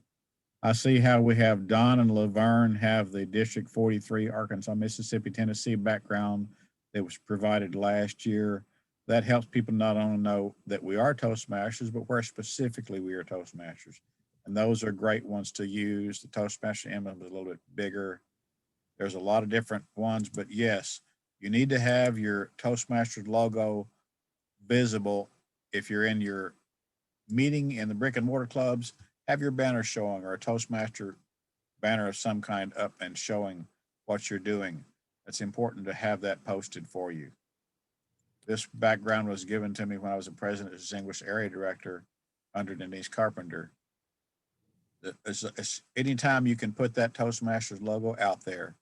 I see how we have Don and Laverne have the District 43 Arkansas, Mississippi, Tennessee background that was provided last year. That helps people not only know that we are Toastmasters, but where specifically we are Toastmasters. And those are great ones to use. The Toastmaster emblem is a little bit bigger. There's a lot of different ones, but yes, you need to have your Toastmasters logo visible. If you're in your meeting in the brick and mortar clubs, have your banner showing or a Toastmaster banner of some kind up and showing what you're doing. It's important to have that posted for you. This background was given to me when I was a president as Distinguished Area Director under Denise Carpenter. Anytime you can put that Toastmasters logo out there,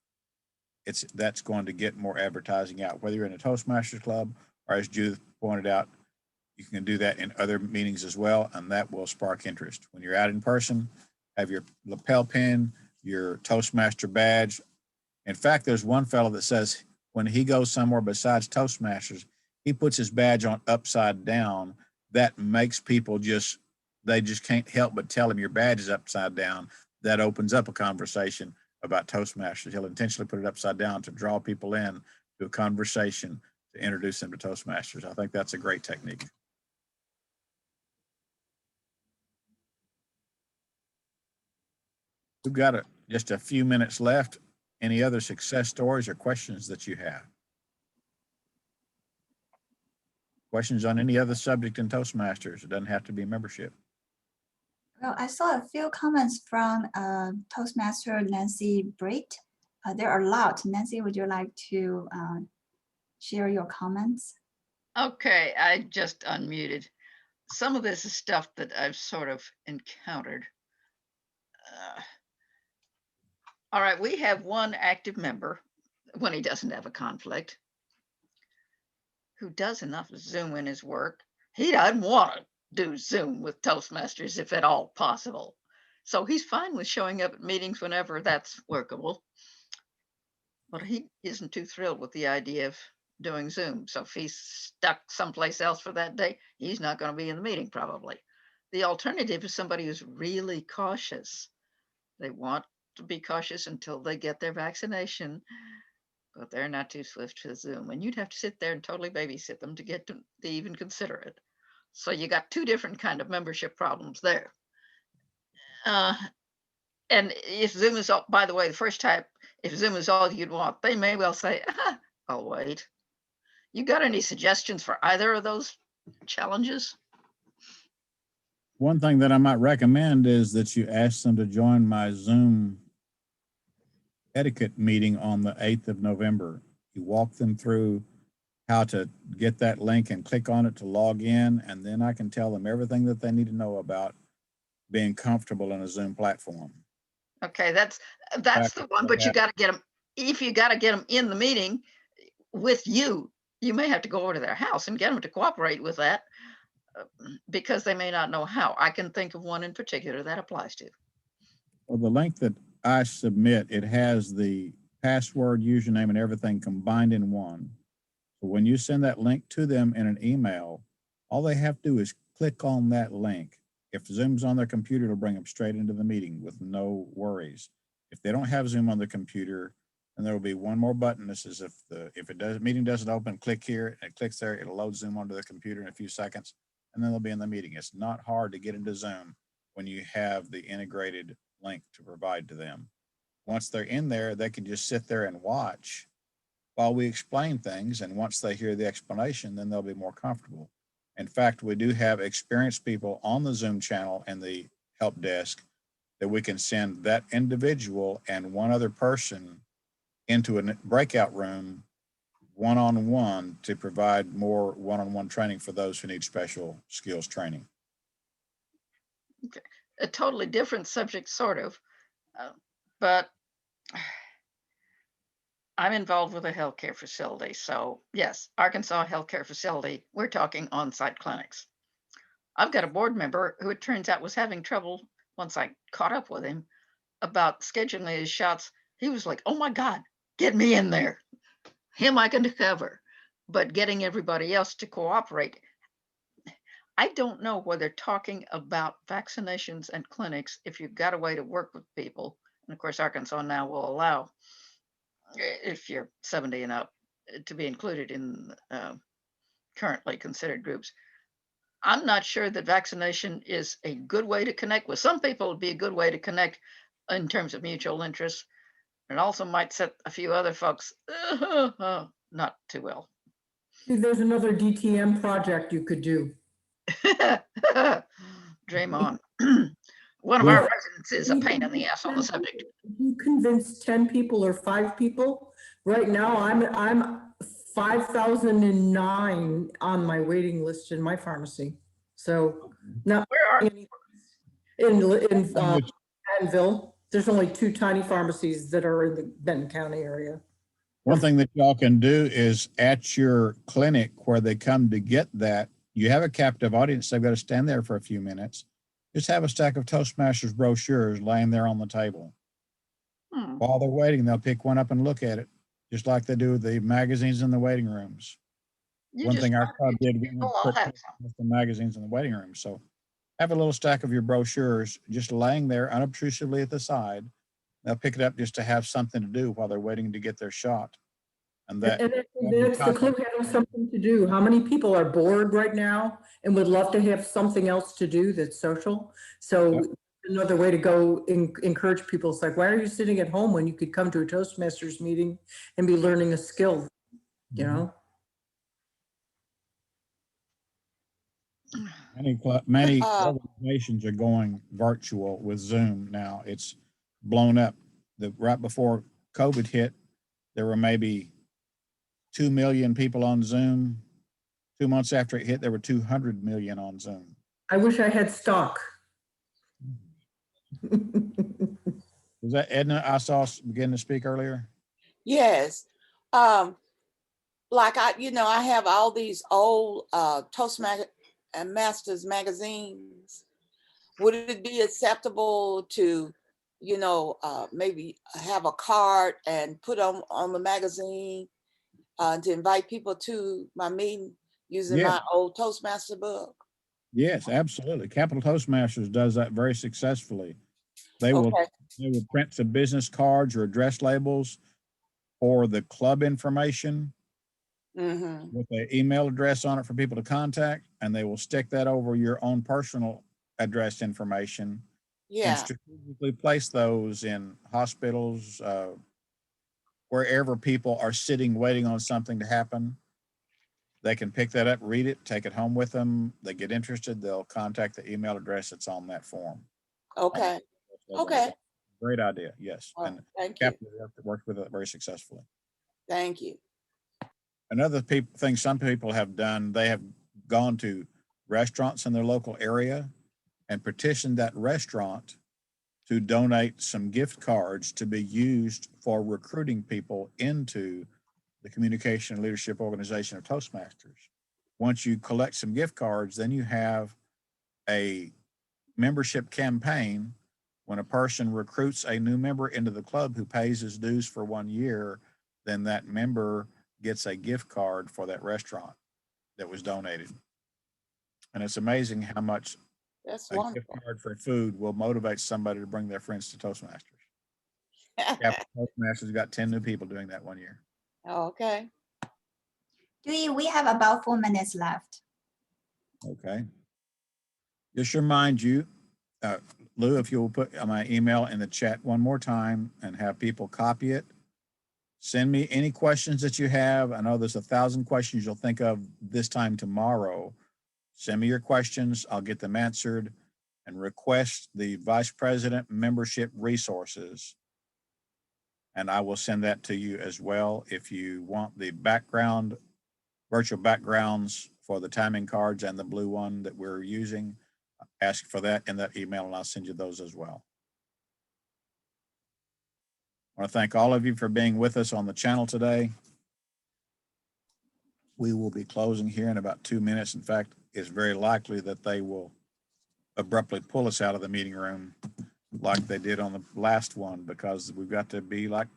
that's going to get more advertising out, whether you're in a Toastmasters club or, as Judith pointed out, you can do that in other meetings as well, and that will spark interest. When you're out in person, have your lapel pin, your Toastmaster badge. In fact, there's one fellow that says when he goes somewhere besides Toastmasters, he puts his badge on upside down. That makes people they just can't help but tell him your badge is upside down. That opens up a conversation about Toastmasters. He'll intentionally put it upside down to draw people in to a conversation to introduce them to Toastmasters. I think that's a great technique. We've got just a few minutes left. Any other success stories or questions that you have? Questions on any other subject in Toastmasters? It doesn't have to be membership. Well, I saw a few comments from Toastmaster Nancy Brait. There are a lot. Nancy, would you like to share your comments? Okay, I just unmuted. Some of this is stuff that I've sort of encountered. All right, we have one active member when he doesn't have a conflict who does enough Zoom in his work. He doesn't want to do Zoom with Toastmasters if at all possible. So he's fine with showing up at meetings whenever that's workable. But he isn't too thrilled with the idea of doing Zoom. So if he's stuck someplace else for that day, he's not going to be in the meeting probably. The alternative is somebody who's really cautious. They want to be cautious until they get their vaccination, but they're not too swift to Zoom. And you'd have to sit there and totally babysit them to get to even consider it. So you got two different kind of membership problems there. And if Zoom is, all, by the way, the first type, if Zoom is all you'd want, they may well say, I'll wait. You got any suggestions for either of those challenges? One thing that I might recommend is that you ask them to join my Zoom etiquette meeting on the 8th of November. You walk them through how to get that link and click on it to log in, and then I can tell them everything that they need to know about being comfortable in a Zoom platform. Okay, that's the one, but you got to get them, if you got to get them in the meeting with you, you may have to go over to their house and get them to cooperate with that because they may not know how. I can think of one in particular that applies to. Well, the link that I submit, it has the password, username, and everything combined in one. So when you send that link to them in an email, all they have to do is click on that link. If Zoom's on their computer, it'll bring them straight into the meeting with no worries. If they don't have Zoom on the computer, then there will be one more button. This is if meeting doesn't open, click here, and it clicks there, it'll load Zoom onto the computer in a few seconds, and then they'll be in the meeting. It's not hard to get into Zoom when you have the integrated link to provide to them. Once they're in there, they can just sit there and watch while we explain things. And once they hear the explanation, then they'll be more comfortable. In fact, we do have experienced people on the Zoom channel and the help desk that we can send that individual and one other person into a breakout room one-on-one to provide more one-on-one training for those who need special skills training. Okay. A totally different subject, sort of, but I'm involved with a healthcare facility. So yes, Arkansas healthcare facility, we're talking on-site clinics. I've got a board member who it turns out was having trouble once I caught up with him about scheduling his shots. He was like, oh my God, get me in there. Him I can cover, but getting everybody else to cooperate. I don't know whether talking about vaccinations and clinics, if you've got a way to work with people, and of course, Arkansas now will allow, if you're 70 and up, to be included in currently considered groups. I'm not sure that vaccination is a good way to connect with some people. It'd be a good way to connect in terms of mutual interests. It also might set a few other folks not too well. There's another DTM project you could do. Dream on. One of our residents is a pain in the ass on the subject. You convince 10 people or 5 people. Right now, I'm 5,009 on my waiting list in my pharmacy. So now Where are in Danville, there's only 2 tiny pharmacies that are in the Benton County area. One thing that y'all can do is at your clinic where they come to get that, you have a captive audience. They've got to stand there for a few minutes. Just have a stack of Toastmasters brochures laying there on the table. Hmm. While they're waiting, they'll pick one up and look at it, just like they do with the magazines in the waiting rooms. You One just thing our want club it to did, we people would all put have some. the magazines in the waiting room. So have a little stack of your brochures just laying there unobtrusively at the side. They'll pick it up just to have something to do while they're waiting to get their shot. And that And that's the clue, having something to do. How many people are bored right now and would love to have something else to do that's social? So Yep. another way to go encourage people, it's like, why are you sitting at home when you could come to a Toastmasters meeting and be learning a skill, you know? Many Uh, organizations are going virtual with Zoom now. It's blown up. Right before COVID hit, there were maybe 2 million people on Zoom. 2 months after it hit, there were 200 million on Zoom. I wish I had stock. Was that Edna I saw begin to speak earlier? yes. Like I have all these old Toastmasters magazines. Would it be acceptable to, maybe have a card and put on the magazine to invite people to my meeting using Yeah. my old Toastmaster book? Yes, absolutely. Capital Toastmasters does that very successfully. They will print some business cards or address labels for the club information Mm-hmm. with an email address on it for people to contact, and they will stick that over your own personal address information and Yeah. strategically place those in hospitals, wherever people are sitting waiting on something to happen. They can pick that up, read it, take it home with them. They get interested, they'll contact the email address that's on that form. Okay. Okay. Great idea, yes. And Thank you. Capital worked with it very successfully. Thank you. Another thing some people have done, they have gone to restaurants in their local area and petitioned that restaurant to donate some gift cards to be used for recruiting people into the Communication and Leadership Organization of Toastmasters. Once you collect some gift cards, then you have a membership campaign. When a person recruits a new member into the club who pays his dues for 1 year, then that member gets a gift card for that restaurant that was donated. And it's amazing how much That's a gift wonderful. card for food will motivate somebody to bring their friends to Toastmasters. Capital Toastmasters got 10 new people doing that 1 year. Okay. Dewey, we have about 4 minutes left. Okay. Just remind you, Lou, if you'll put my email in the chat one more time and have people copy it. Send me any questions that you have. I know there's 1,000 questions you'll think of this time tomorrow. Send me your questions. I'll get them answered and request the Vice President membership resources. And I will send that to you as well. If you want the background, virtual backgrounds for the timing cards and the blue one that we're using, ask for that in that email and I'll send you those as well. I want to thank all of you for being with us on the channel today. We will be closing here in about 2 minutes. In fact, it's very likely that they will abruptly pull us out of the meeting room like they did on the last one, because we've got to be like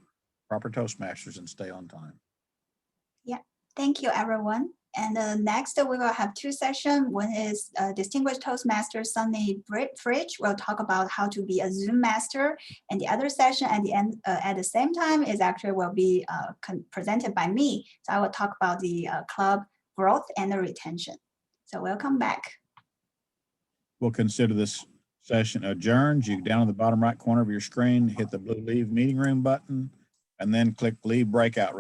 proper Toastmasters and stay on time. Yeah, thank you, everyone. And next, we will have 2 sessions. One is Distinguished Toastmaster Sunny Fridge will talk about how to be a Zoom master. And the other session at the end, at the same time, is actually will be presented by me. So I will talk about the club growth and the retention. So welcome back. We'll consider this session adjourned. You down in the bottom right corner of your screen, hit the blue Leave Meeting Room button, and then click Leave Breakout